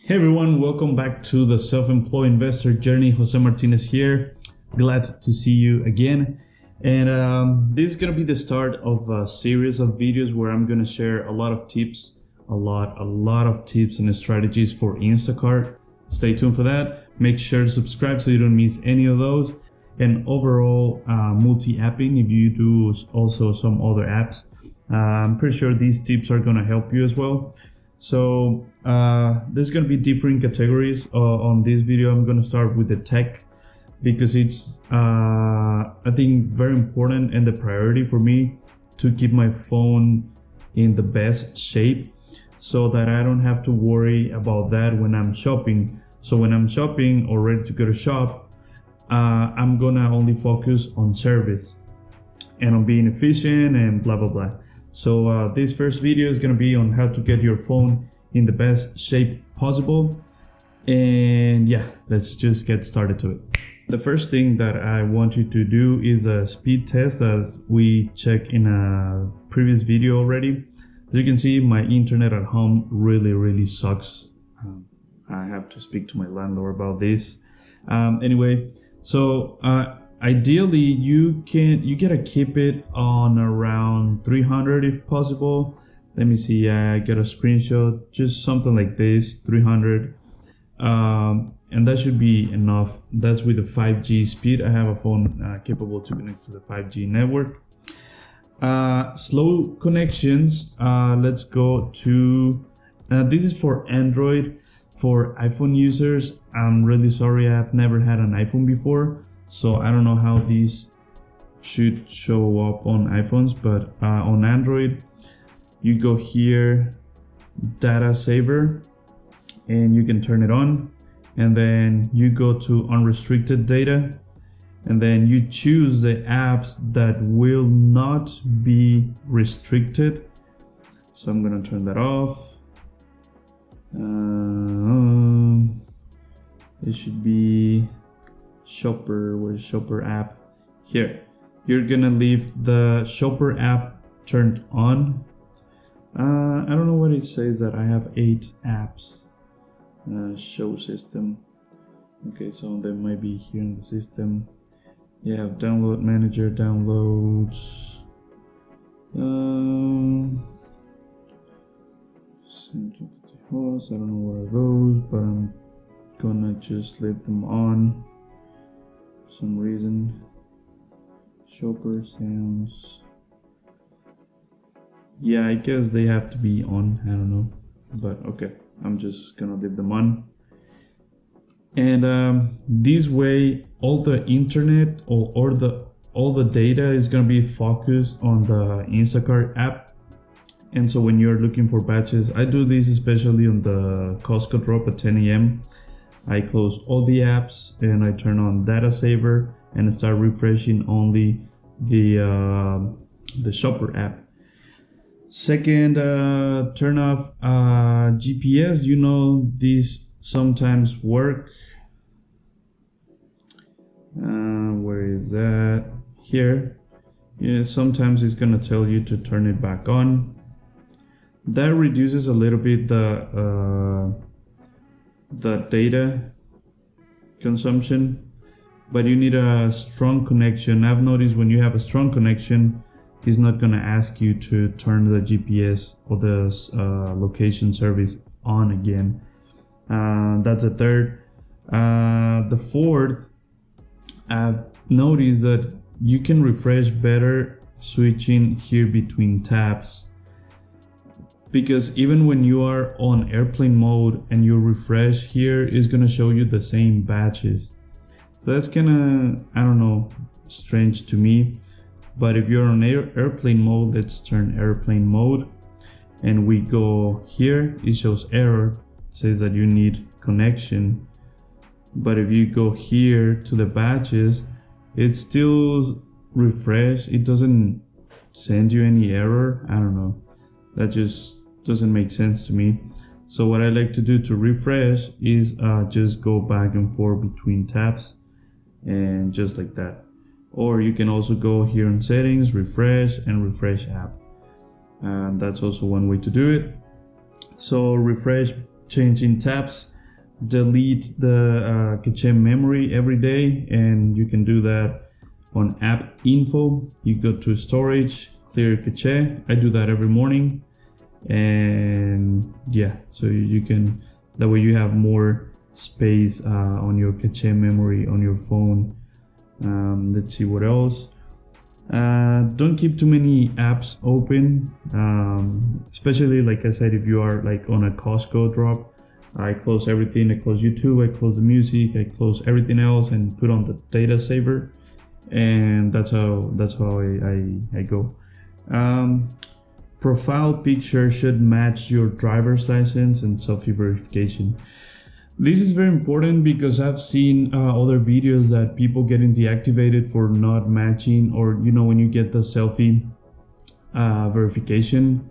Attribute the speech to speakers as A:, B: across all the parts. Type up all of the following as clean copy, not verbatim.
A: Hey everyone, welcome back to the Self-Employed Investor Journey. Jose Martinez here. Glad to see you again. And this is going to be the start of a series of videos where I'm going to share a lot of tips, a lot of tips and strategies for Instacart. Stay tuned for that. Make sure to subscribe so you don't miss any of those. And overall multi-apping, if you do also some other apps, I'm pretty sure these tips are going to help you as well. So there's going to be different categories on this video. I'm going to start with the tech because it's I think very important and the priority for me to keep my phone in the best shape so that I don't have to worry about that when I'm shopping. So when I'm shopping or ready to go to shop, I'm gonna only focus on service and on being efficient and blah blah blah. So this first video is going to be on how to get your phone in the best shape possible. And yeah, let's just get started to it. The first thing that I want you to do is a speed test, as we checked in a previous video already. As you can see, my internet at home really sucks. I have to speak to my landlord about this. Anyway, so ideally you gotta keep it on around 300 if possible. Let me see, I get a screenshot, just something like this, 300, and that should be enough. That's with the 5G speed. I have a phone capable to connect to the 5G network. Slow connections, let's go to this is for Android. For iPhone users, I'm really sorry, I've never had an iPhone before, so I don't know how these should show up on iPhones, but on Android, you go here, data saver, and you can turn it on, and then you go to unrestricted data, and then you choose the apps that will not be restricted. So I'm gonna turn that off. It should be Shopper. Where's Shopper app? Here. You're gonna leave the Shopper app turned on. I don't know what it says that I have 8 apps. Show system. Okay, so they might be here in the system. Yeah, download manager, downloads. I don't know where are those, but I'm gonna just leave them on for some reason. Shopper sounds. Yeah, I guess they have to be on. I don't know, but okay, I'm just gonna leave them on. And this way, all the internet or all the data is gonna be focused on the Instacart app. And so when you're looking for batches, I do this especially on the Costco drop at 10 a.m. I close all the apps and I turn on data saver and start refreshing only the Shopper app. Second, turn off GPS. You know, these sometimes work. Where is that? Here. Yeah, sometimes it's gonna tell you to turn it back on. That reduces a little bit the data consumption, but you need a strong connection. I've noticed when you have a strong connection, it's not going to ask you to turn the GPS or the location service on again. That's a third. The fourth, I've noticed that you can refresh better switching here between tabs. Because even when you are on airplane mode and you refresh here, it's gonna show you the same batches. So that's kinda, I don't know, strange to me. But if you're on airplane mode, let's turn airplane mode. And we go here, it shows error. It says that you need connection. But if you go here to the batches, it's still refresh. It doesn't send you any error. I don't know. That just doesn't make sense to me. So what I like to do to refresh is just go back and forth between tabs and just like that. Or you can also go here in settings, refresh and refresh app. And that's also one way to do it. So refresh, changing tabs. delete the cache memory every day, and you can do that on app info. You go to storage, clear cache. I do that every morning, and yeah, so you can, that way you have more space on your cache memory on your phone. Let's see what else. Don't keep too many apps open, especially like I said, if you are like on a Costco drop. I close everything. I close YouTube, I close the music, I close everything else and put on the data saver, and that's how I go. Profile picture should match your driver's license and selfie verification. This is very important because I've seen other videos that people getting deactivated for not matching, or when you get the selfie verification,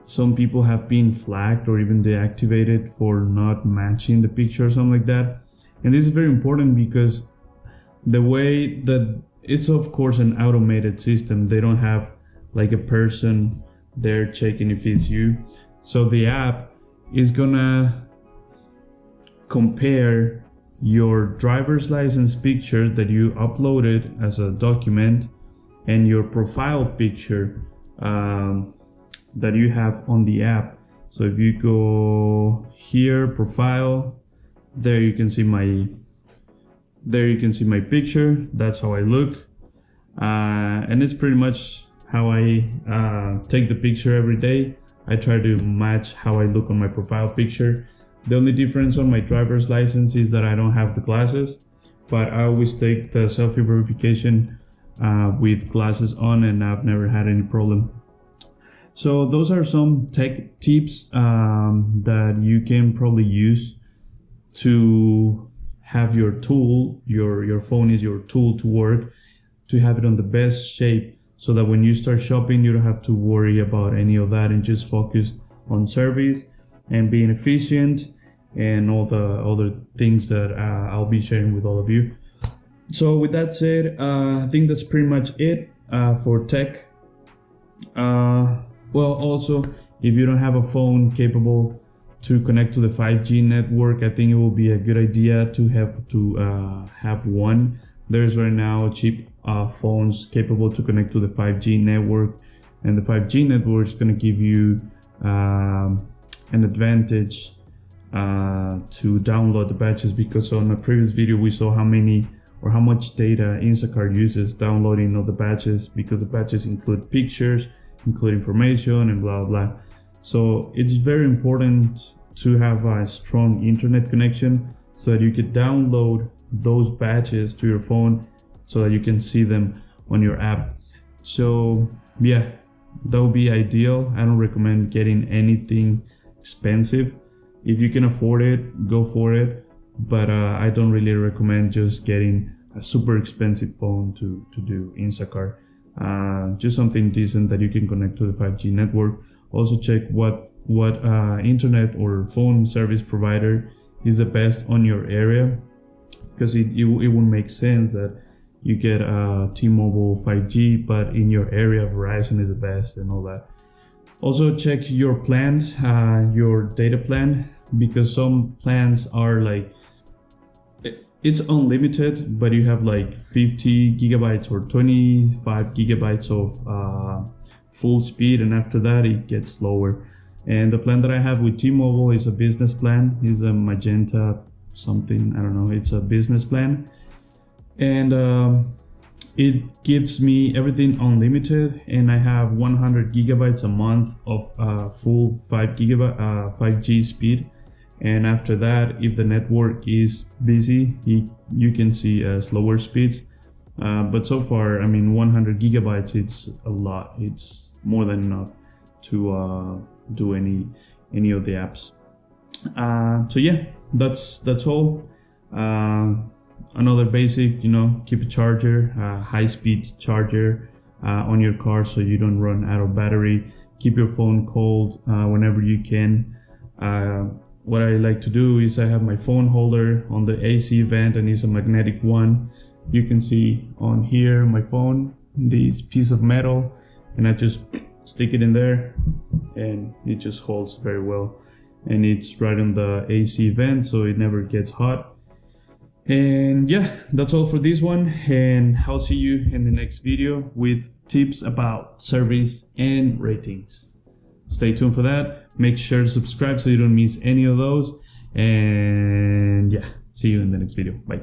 A: some people have been flagged or even deactivated for not matching the picture or something like that. And this is very important because the way that it's, of course, an automated system, they don't have like a person there checking if it's you. So the app is gonna compare your driver's license picture that you uploaded as a document and your profile picture that you have on the app. So if you go here, profile, there you can see my picture. That's how I look, and it's pretty much how I take the picture every day. I try to match how I look on my profile picture. The only difference on my driver's license is that I don't have the glasses, but I always take the selfie verification with glasses on, and I've never had any problem. So those are some tech tips that you can probably use to have your tool, your phone is your tool to work, to have it on the best shape, so that when you start shopping, you don't have to worry about any of that and just focus on service and being efficient and all the other things that I'll be sharing with all of you. So with that said, I think that's pretty much it for tech. Well, also, if you don't have a phone capable to connect to the 5G network, I think it will be a good idea to have one. There's right now cheap phones capable to connect to the 5G network, and the 5G network is going to give you an advantage to download the batches, because on a previous video we saw how much data Instacart uses downloading all the batches, because the batches include pictures, include information, and blah blah. So it's very important to have a strong internet connection so that you can download those batches to your phone so that you can see them on your app. So yeah, that would be ideal. I don't recommend getting anything expensive. If you can afford it, go for it, but I don't really recommend just getting a super expensive phone to do Instacart. Just something decent that you can connect to the 5G network. Also check what internet or phone service provider is the best on your area, because it won't make sense that you get T-Mobile 5G, but in your area Verizon is the best and all that. Also check your plans, your data plan, because some plans are like, it's unlimited, but you have like 50 gigabytes or 25 gigabytes of full speed, and after that it gets slower. And the plan that I have with T-Mobile is a business plan. It's a Magenta something, I don't know, it's a business plan, and it gives me everything unlimited, and I have 100 gigabytes a month of full 5G speed. And after that, if the network is busy, you can see slower speeds. But so far, I mean, 100 gigabytes, it's a lot. It's more than enough to do any of the apps. So yeah, that's all. Another basic, keep a charger, high-speed charger on your car so you don't run out of battery. Keep your phone cold whenever you can. What I like to do is I have my phone holder on the AC vent, and it's a magnetic one. You can see on here my phone, this piece of metal, and I just stick it in there and it just holds very well. and it's right on the AC vent, so it never gets hot. And yeah, that's all for this one, and I'll see you in the next video with tips about service and ratings. Stay tuned for that. Make sure to subscribe so you don't miss any of those. And yeah, see you in the next video. Bye.